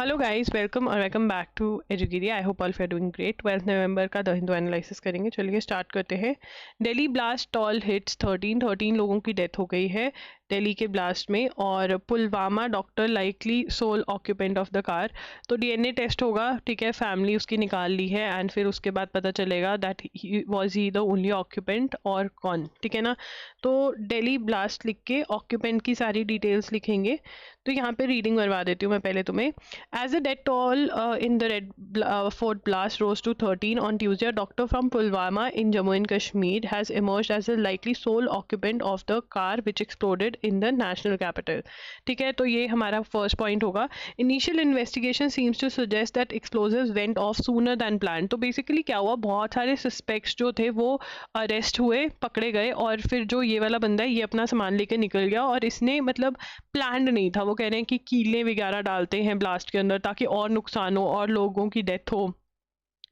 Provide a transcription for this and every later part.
Hello guys, welcome back to Educaria. I hope all you are doing great. 12 नवंबर का the Hindu analysis करेंगे। चलिए start करते हैं। दिल्ली ब्लास्ट टॉल हिट्स 13 लोगों की डेथ हो गई है दिल्ली के ब्लास्ट में। और Pulwama doctor likely sole occupant of the car. तो डीएनए टेस्ट होगा, ठीक है, फैमिली उसकी निकाल ली है एंड फिर उसके बाद पता चलेगा that was he the only occupant और कौन, ठीक है ना। तो दिल्ली ब्लास्ट लिख के ऑक्यूपेंट की सारी डिटेल्स लिखेंगे। तो यहाँ पे रीडिंग करवा देती हूँ मैं पहले तुम्हें। As the death toll in the Fort blast rose to 13 on Tuesday, a doctor from Pulwama in Jammu and Kashmir has emerged as the likely sole occupant of the car which exploded in the national capital. ठीक है, तो ये हमारा first point होगा। Initial investigation seems to suggest that explosives went off sooner than plan. तो basically क्या हुआ, बहुत सारे सस्पेक्ट्स जो थे वो अरेस्ट हुए, पकड़े गए, और फिर जो ये वाला बंदा है ये अपना सामान लेकर निकल गया। और इसने मतलब प्लान्ड नहीं था। वो कह रहे हैं कि कीले वगैरह डालते हैं ब्लास्ट के अंदर ताकि और नुकसान हो और लोगों की डेथ हो,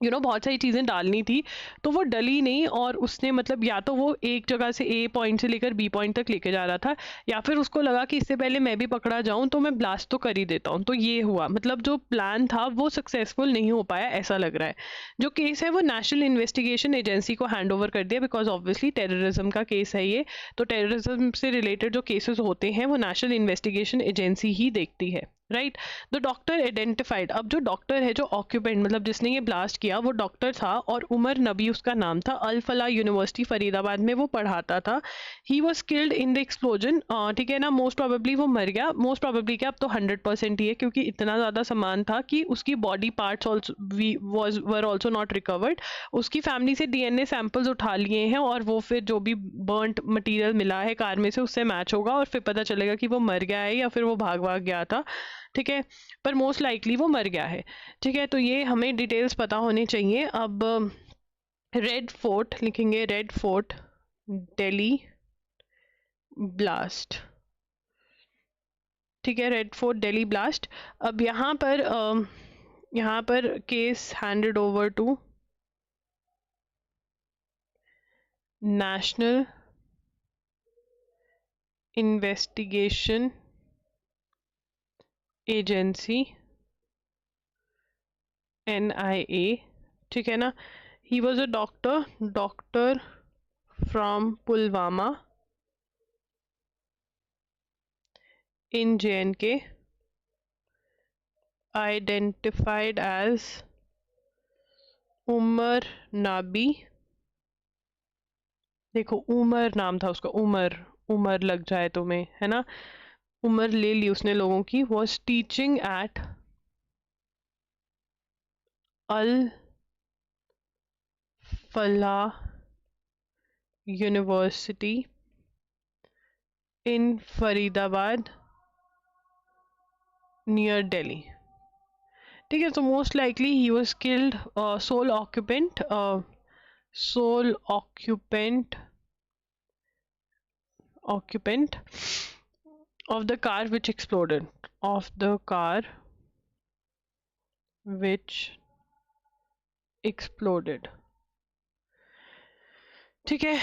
बहुत सारी चीज़ें डालनी थी। तो वो डली नहीं, और उसने मतलब या तो वो एक जगह से ए पॉइंट से लेकर बी पॉइंट तक लेके जा रहा था, या फिर उसको लगा कि इससे पहले मैं भी पकड़ा जाऊं तो मैं ब्लास्ट तो कर ही देता हूं। तो ये हुआ, मतलब जो प्लान था वो सक्सेसफुल नहीं हो पाया, ऐसा लग रहा है। जो केस है वो नेशनल इन्वेस्टिगेशन एजेंसी को हैंड ओवर कर दिया, बिकॉज ऑब्वियसली टेररिज्म का केस है ये। तो टेररिज्म से रिलेटेड जो केसेस होते हैं वो नेशनल इन्वेस्टिगेशन एजेंसी ही देखती है, राइट। The doctor identified. अब जो डॉक्टर है, जो ऑक्यूपेंट मतलब जिसने ये ब्लास्ट किया, वो डॉक्टर था और उमर नबी उसका नाम था। अल फला यूनिवर्सिटी फरीदाबाद में वो पढ़ाता था। ही was killed in the explosion, ठीक है ना। मोस्ट प्रोबेबली वो मर गया। मोस्ट प्रोबेबली क्या, अब तो 100% ही है, क्योंकि इतना ज़्यादा सामान था कि उसकी body parts were also not recovered. उसकी फैमिली से डीएनए सैंपल्स उठा लिए हैं, और वो फिर जो भी बर्नट मटीरियल मिला है कार में से उससे मैच होगा, और फिर पता चलेगा कि वो मर गया है या फिर वो भाग गया था, ठीक है। पर मोस्ट लाइकली वो मर गया है, ठीक है। तो ये हमें डिटेल्स पता होनी चाहिए। अब रेड फोर्ट लिखेंगे, रेड फोर्ट दिल्ली ब्लास्ट, ठीक है, रेड फोर्ट दिल्ली ब्लास्ट। अब यहाँ पर case handed over to national investigation agency, NIA, ठीक है ना। He was a doctor from Pulwama in J&K, identified as Umar Nabi. देखो, उमर नाम था उसका, उमर लग जाए तुम्हें, है ना। उमर ले ली उसने लोगों की। Was teaching at Al Falah university in Faridabad near Delhi, ठीक है। तो most likely he was killed, sole occupant of the car which exploded, of the car which exploded, ठीक है।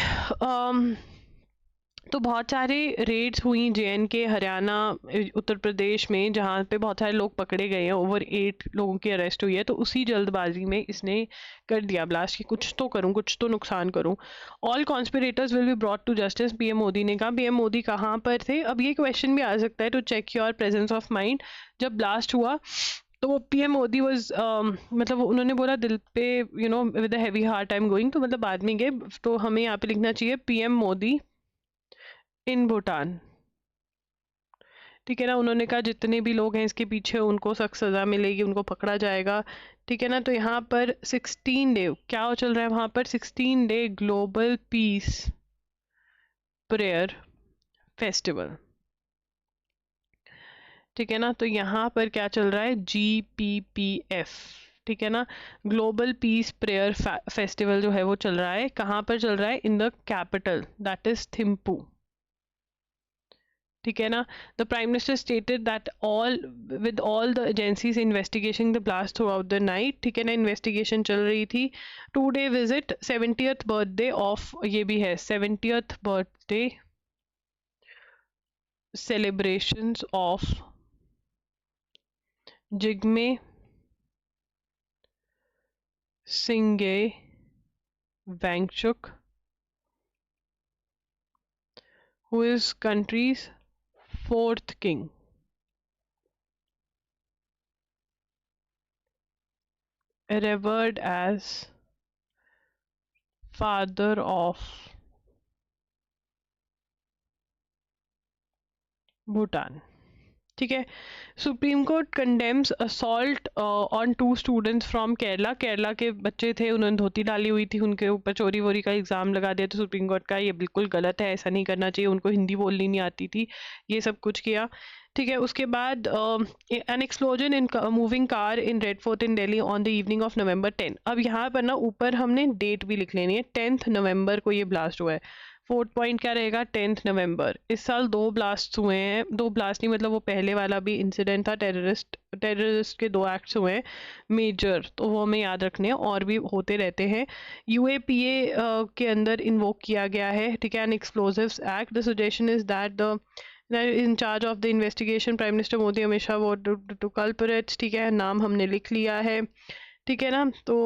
तो बहुत सारे रेड्स हुई JNK, हरियाणा, उत्तर प्रदेश में, जहाँ पे बहुत सारे लोग पकड़े गए हैं। ओवर 8 लोगों की अरेस्ट हुई है। तो उसी जल्दबाजी में इसने कर दिया ब्लास्ट, कि कुछ तो करूं, कुछ तो नुकसान करूं। All conspirators will be brought to justice, PM Modi ने कहा। PM मोदी कहाँ पर थे? अब ये क्वेश्चन भी आ सकता है, to check your presence of mind. जब ब्लास्ट हुआ तो PM मोदी वॉज मतलब उन्होंने बोला दिल पे with a heavy heart I am going, तो मतलब बाद में गए। तो हमें यहाँ पे लिखना चाहिए PM मोदी इन भूटान, ठीक है ना। उन्होंने कहा जितने भी लोग हैं इसके पीछे उनको सख्त सजा मिलेगी, उनको पकड़ा जाएगा, ठीक है ना। तो यहाँ पर 16 डे क्या चल रहा है वहां पर, 16 day global piece prayer festival, ठीक है ना। तो यहाँ पर क्या चल रहा है, GPPF, ठीक है ना। ग्लोबल पीस प्रेयर फेस्टिवल जो है वो चल रहा है। कहाँ पर चल रहा है? In the capital, that is Thimphu, ठीक है ना। The prime minister stated that all the agencies investigation the blast through out the night, ठीक है ना। इन्वेस्टिगेशन चल रही थी। 2-day visit, 70th birthday of, ये भी है 70th birthday celebrations of Jigme Singye Wangchuck, who is country's 4th king. Revered as father of Bhutan. ठीक है. Supreme court condemns assault on 2 students from Kerala. Kerala के बच्चे थे, उन्होंने धोती डाली हुई थी, उनके ऊपर चोरी वोरी का इल्ज़ाम लगा दिया. तो सुप्रीम कोर्ट का ये बिल्कुल गलत है, ऐसा नहीं करना चाहिए. उनको हिंदी बोलनी नहीं आती थी, ये सब कुछ किया. ठीक है. उसके बाद N explosion in moving car in red fort in Delhi on the evening of November 10. अब यहाँ पर ना ऊपर हमने डेट भी लिख लेनी है. 10th November को ये ब्लास्ट हुआ है. 4th पॉइंट क्या रहेगा? 10th November. इस साल 2 ब्लास्ट हुए हैं. 2 ब्लास्ट नहीं, मतलब वो पहले वाला भी इंसिडेंट था. टेररिस्ट के 2 एक्ट्स हुए हैं मेजर, तो वो हमें याद रखने हैं. और भी होते रहते हैं. UAPA के अंदर इन्वोक किया गया है. ठीक है. An explosives act. The suggestion is that the in charge of the investigation prime minister Modi हमेशा वो टू कल्परेट्स. ठीक है. नाम हमने लिख लिया है. ठीक है ना. तो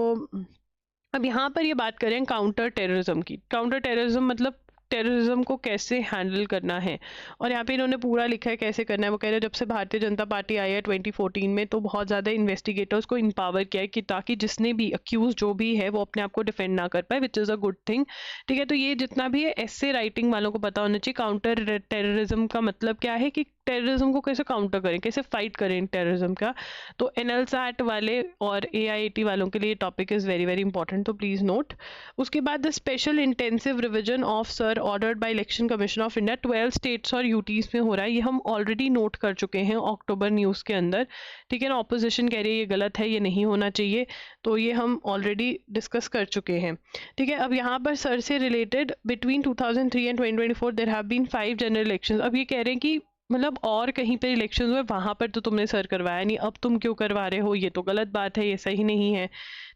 अब यहाँ पर ये बात करें काउंटर टेररिज्म की. काउंटर टेररिज्म मतलब टेररिज्म को कैसे हैंडल करना है, और यहाँ पे इन्होंने पूरा लिखा है कैसे करना है. वो कह रहे हैं जब से भारतीय जनता पार्टी आई है 2014 में, तो बहुत ज़्यादा इन्वेस्टिगेटर्स को इम्पावर किया है कि ताकि जिसने भी अक्यूज जो भी है वो अपने आप को डिफेंड ना कर पाए, which is a good thing. ठीक है. तो ये जितना भी है ऐसे राइटिंग वालों को पता होना चाहिए काउंटर टेररिज्म का मतलब क्या है, कि टेररिज्म को कैसे काउंटर करें, कैसे फाइट करें टेररिज्म का. तो NLSAT वाले और AIAT वालों के लिए topic is very very important, तो प्लीज़ नोट. उसके बाद the special intensive revision of sir ordered by election commission of India 12 states और UTs में हो रहा है. ये हम ऑलरेडी नोट कर चुके हैं अक्टूबर न्यूज़ के अंदर. ठीक है ना. ऑपोजिशन कह रही है ये गलत है, ये नहीं होना चाहिए, तो ये हम ऑलरेडी डिस्कस कर चुके हैं. ठीक है. अब यहाँ पर सर से related between 2003 and 2024 there have been 5 general elections. अब ये कह रहे हैं कि मतलब और कहीं पे इलेक्शन हुए वहाँ पर तो तुमने सर करवाया नहीं, अब तुम क्यों करवा रहे हो, ये तो गलत बात है, ये सही नहीं है.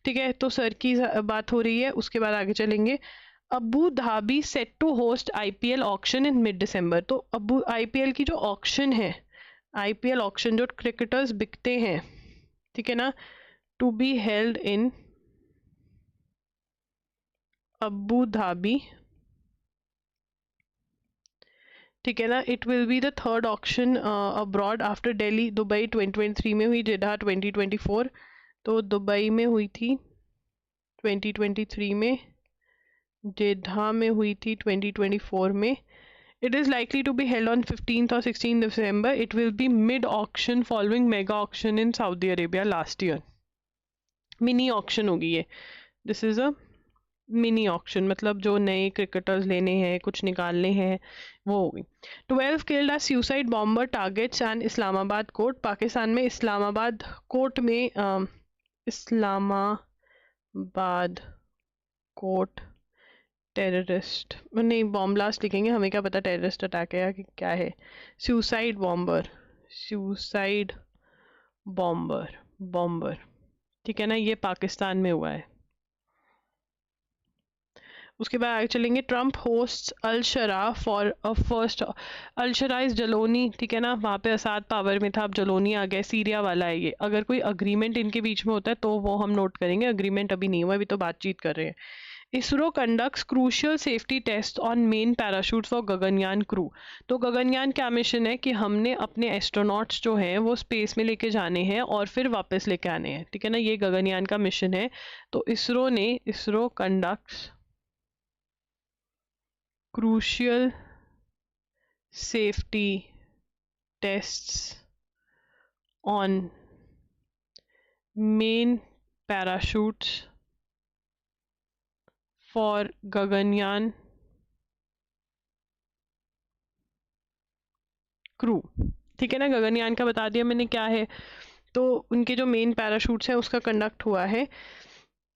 ठीक है. तो सर की बात हो रही है. उसके बाद आगे चलेंगे. Abu Dhabi set to host IPL auction in mid December. तो अबू IPL की जो ऑक्शन है, IPL ऑक्शन जो क्रिकेटर्स बिकते हैं, ठीक है ना, to be held in Abu Dhabi. ठीक है ना. It will be the third auction abroad after Delhi. Dubai 2023 में हुई, जेडा 2024. तो दुबई में हुई थी 2023 में, जेडा में हुई थी 2024 में. It is likely to be held on 15th or 16th December. It will be mid-auction following mega auction in Saudi Arabia last year. Mini auction होगी ये. This is a mini auction, मतलब जो नए क्रिकेटर्स लेने हैं, कुछ निकालने हैं, वो होगी. 12 killed a suicide bomber targets and Islamabad court. Pakistan में इस्लामाबाद कोर्ट में इस्लामाबाद कोर्ट टेररिस्ट नहीं, बॉम्ब ब्लास्ट लिखेंगे, हमें क्या पता टेररिस्ट अटैक है या कि क्या है. Suicide bomber, suicide bomber. ठीक है ना. ये पाकिस्तान में हुआ है. उसके बाद आगे चलेंगे. Trump hosts Al Shara for a first. Al Shara is Jolani. ठीक है ना. वहाँ पे असाद पावर में था, अब जलोनी आ गया. सीरिया वाला है ये. अगर कोई अग्रीमेंट इनके बीच में होता है तो वो हम नोट करेंगे. अग्रीमेंट अभी नहीं हुआ, अभी तो बातचीत कर रहे हैं. ISRO conducts crucial safety test on main parachute for Gaganyaan crew. तो गगनयान क्या मिशन है कि हमने अपने एस्ट्रोनॉट्स जो हैं वो स्पेस में लेके जाने हैं और फिर वापस लेके आने हैं. ठीक है ना. ये गगनयान का मिशन है. तो ISRO conducts crucial safety tests on main parachutes for Gaganyaan crew. ठीक है ना. गगनयान का बता दिया मैंने क्या है. तो उनके जो मेन पैराशूट्स हैं उसका कंडक्ट हुआ है.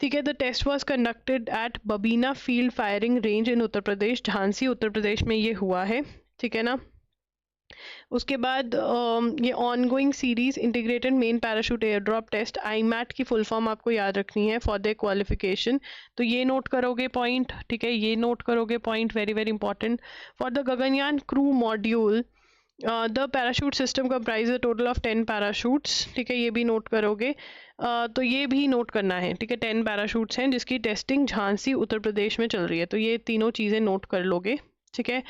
ठीक है. The test was conducted at Babina field firing range in Uttar Pradesh. Jhansi Uttar Pradesh में ये हुआ है. ठीक है ना. उसके बाद ये ongoing series integrated main parachute air drop test, IMAT की फुल फॉर्म आपको याद रखनी है फॉर द क्वालिफिकेशन. तो ये नोट करोगे पॉइंट. ठीक है. ये नोट करोगे point, very very important. For the Gaganyaan crew module the parachute system comprise a total of 10 parachutes, ठीक है, ये भी नोट करोगे। तो ये भी नोट करना है, ठीक है, 10 पैराशूट्स हैं जिसकी टेस्टिंग झांसी उत्तर प्रदेश में चल रही है, तो ये तीनों चीज़ें नोट कर लोगे, ठीक है।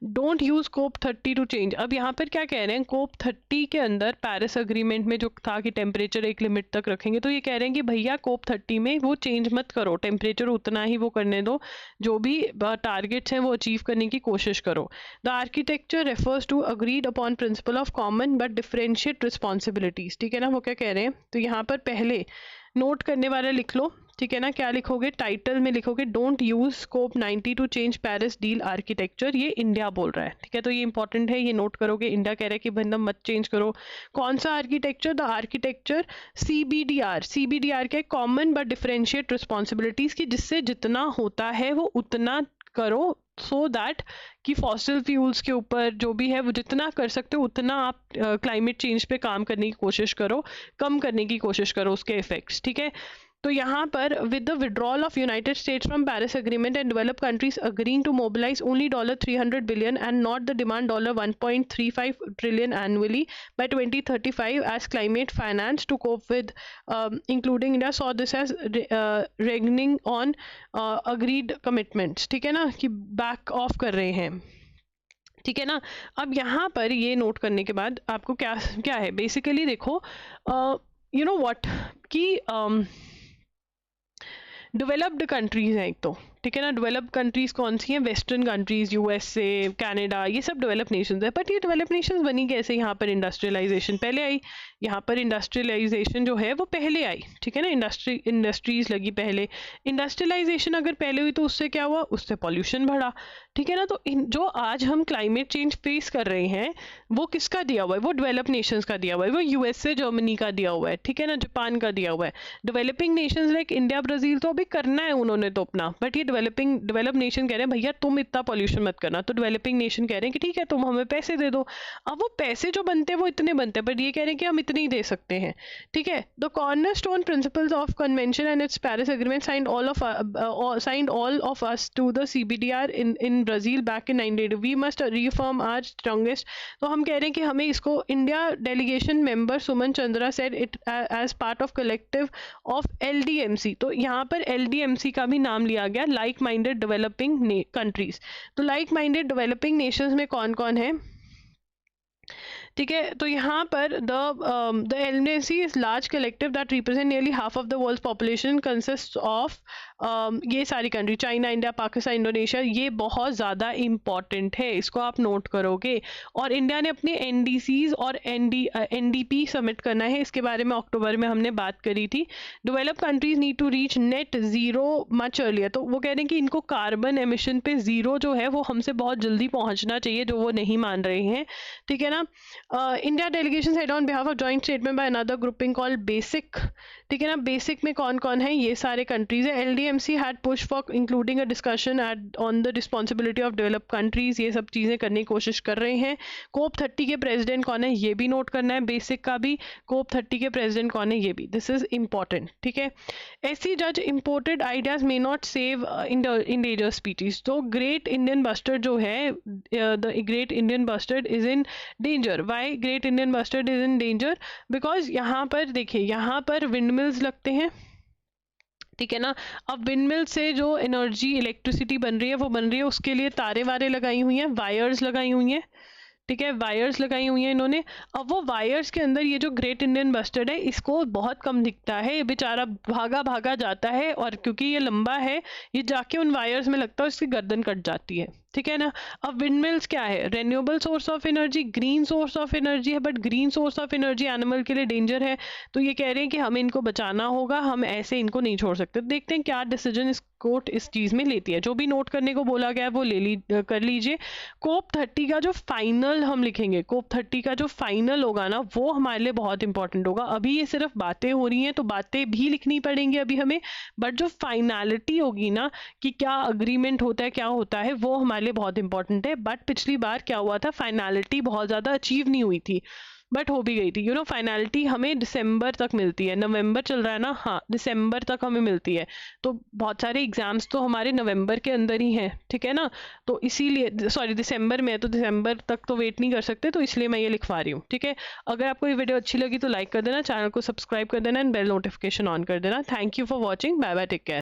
Don't use scope 30 to change. अब यहाँ पर क्या कह रहे हैं, कोप 30 के अंदर पेरिस अग्रीमेंट में जो था कि टेम्परेचर एक लिमिट तक रखेंगे, तो ये कह रहे हैं कि भैया कोप 30 में वो चेंज मत करो, टेम्परेचर उतना ही वो करने दो, जो भी टारगेट्स हैं वो अचीव करने की कोशिश करो। The architecture refers to agreed upon principle of common but differentiated responsibilities, ठीक है ना। वो क्या कह रहे हैं, तो यहाँ पर पहले नोट करने वाले लिख लो, ठीक है ना। क्या लिखोगे, टाइटल में लिखोगे don't use scope 90 to change Paris deal architecture, ये इंडिया बोल रहा है, ठीक है, तो ये इंपॉर्टेंट है, ये नोट करोगे। इंडिया कह रहा है कि बंदा मत चेंज करो। कौन सा architecture, the architecture CBDR। CBDR क्या है, कॉमन बट डिफरेंशिएट रिस्पॉन्सिबिलिटीज, की जिससे जितना होता है वो उतना करो, सो दैट कि फॉसिल फ्यूल्स के ऊपर जो भी है वो जितना कर सकते हो उतना आप क्लाइमेट चेंज पे काम करने की कोशिश करो, कम करने की कोशिश करो उसके इफेक्ट्स, ठीक है। तो यहाँ पर with the withdrawal of United States from Paris agreement and develop countries agreeing to mobilize only $300 billion and not the demand $1.35 trillion annually by 2035 as climate finance to cope with including India saw this as reneging on agreed commitments, ठीक है ना, कि back of कर रहे हैं, ठीक है ना। अब यहाँ पर ये नोट करने के बाद आपको क्या क्या है, बेसिकली देखो यू नो व्हाट कि डेवलप्ड कंट्रीज हैं एक तो, ठीक है ना। डेवलप्ड कंट्रीज कौन सी हैं, वेस्टर्न कंट्रीज, USA, कनाडा, ये सब डेवलप नेशंस है। बट ये डेवलप नेशंस बनी कैसे, यहाँ पर इंडस्ट्रियलाइजेशन पहले आई, यहाँ पर इंडस्ट्रियलाइजेशन जो है वो पहले आई, ठीक है ना। इंडस्ट्रीज लगी पहले, इंडस्ट्रियलाइजेशन अगर पहले हुई तो उससे क्या हुआ, उससे पॉल्यूशन बढ़ा, ठीक है ना। तो जो आज हम क्लाइमेट चेंज फेस कर रहे हैं वो किसका दिया हुआ है, वो डेवलप नेशंस का दिया हुआ है, वो USA, जर्मनी का दिया हुआ है, ठीक है ना, जापान का दिया हुआ है। Developing Nations like India, Brazil तो अभी करना है उन्होंने तो अपना, बट ये डेवलप नेशन कह रहे हैं भैया तुम इतना पॉल्यूशन मत करना, तो डेवलपिंग नेशन कह रहे हैं कि ठीक है तुम हमें पैसे दे दो। अब वो पैसे जो बनते हैं वो इतने बनते हैं, बट ये कह रहे हैं कि हम इतने ही दे सकते हैं, ठीक है। The cornerstone principles of convention and its Paris agreement signed all of us to the CBDR in Brazil back in 1980। We must reform our strongest. तो हम कह रहे हैं कि हमें इसको, India delegation member Suman Chandra said it as part of collective of LDMC। तो यहाँ पर LDMC का भी नाम लिया गया, लाइक माइंडेड डेवलपिंग कंट्रीज। तो लाइक माइंडेड डेवलपिंग नेशंस में कौन कौन है, ठीक है। तो यहाँ पर the LDMC is large collective that represent nearly half of the world population, consist of ये सारी country, China, India, Pakistan, Indonesia, ये बहुत ज़्यादा इम्पॉर्टेंट है, इसको आप नोट करोगे। और इंडिया ने अपने NDCs और NDP सबमिट करना है, इसके बारे में अक्टूबर में हमने बात करी थी। Develop countries need to reach net zero much earlier. तो वो कह रहे हैं कि इनको कार्बन एमिशन पे जीरो जो है वो हमसे बहुत जल्दी पहुंचना चाहिए, जो वो नहीं मान रहे हैं, ठीक है ना। India delegation said on behalf of joint statement by another grouping called basic, ठीक है ना। बेसिक में कौन कौन है, ये सारे कंट्रीज है। LDMC had push for including a discussion on the responsibility of develop countries, ये सब चीज़ें करने की कोशिश कर रहे हैं। कोप 30 के प्रेसिडेंट कौन है, ये भी नोट करना है, बेसिक का भी, कोप 30 के प्रेसिडेंट कौन है ये भी, दिस इज इम्पॉर्टेंट, ठीक है। ऐसी जज imported ideas may not save endangered species. तो ग्रेट इंडियन बस्टर्ड जो है, the great Indian bustard is in danger. Why great Indian bustard is in danger, because यहाँ पर देखिए, यहाँ पर विंडमिल्स लगते हैं, ठीक है ना। अब विंडमिल से जो एनर्जी, इलेक्ट्रिसिटी बन रही है वो बन रही है, उसके लिए तारे वारे लगाई हुई हैं, वायर्स लगाई हुई हैं, ठीक है, वायर्स लगाई हुई हैं इन्होंने। अब वो वायर्स के अंदर ये जो ग्रेट इंडियन बस्टर्ड है इसको बहुत कम दिखता है, ये बेचारा भागा भागा जाता है, और क्योंकि ये लंबा है ये जाके उन वायर्स में लगता है, उसकी गर्दन कट जाती है, ठीक है ना। अब विंडमिल्स क्या है, renewable source of energy, green source of energy है, but green source of energy animal के लिए डेंजर है। तो ये कह रहे हैं कि हमें इनको बचाना होगा, हम ऐसे इनको नहीं छोड़ सकते। देखते हैं क्या डिसीजन इस कोर्ट इस चीज़ में लेती है। जो भी नोट करने को बोला गया है वो कर लीजिए। कोप 30 का जो फाइनल हम लिखेंगे, कोप 30 का जो फाइनल होगा ना वो हमारे लिए बहुत इंपॉर्टेंट होगा। अभी ये सिर्फ बातें हो रही हैं तो बातें भी लिखनी पड़ेंगी अभी हमें, बट जो फाइनलिटी होगी ना कि क्या अग्रीमेंट होता है, क्या होता है, वो हमारे लिए बहुत इंपॉर्टेंट है। बट पिछली बार क्या हुआ था, फाइनलिटी बहुत ज़्यादा अचीव नहीं हुई थी, बट हो भी गई थी। फाइनलिटी हमें दिसंबर तक मिलती है, नवंबर चल रहा है ना, हाँ दिसंबर तक हमें मिलती है। तो बहुत सारे एग्जाम्स तो हमारे नवंबर के अंदर ही हैं, ठीक है ना। तो इसीलिए सॉरी दिसंबर में है, तो दिसंबर तक तो वेट नहीं कर सकते, तो इसलिए मैं ये लिखवा रही हूँ, ठीक है। अगर आपको ये वीडियो अच्छी लगी तो लाइक कर देना, चैनल को सब्सक्राइब कर देना एंड बेल नोटिफिकेशन ऑन कर देना। Thank you for watching, bye bye, take care.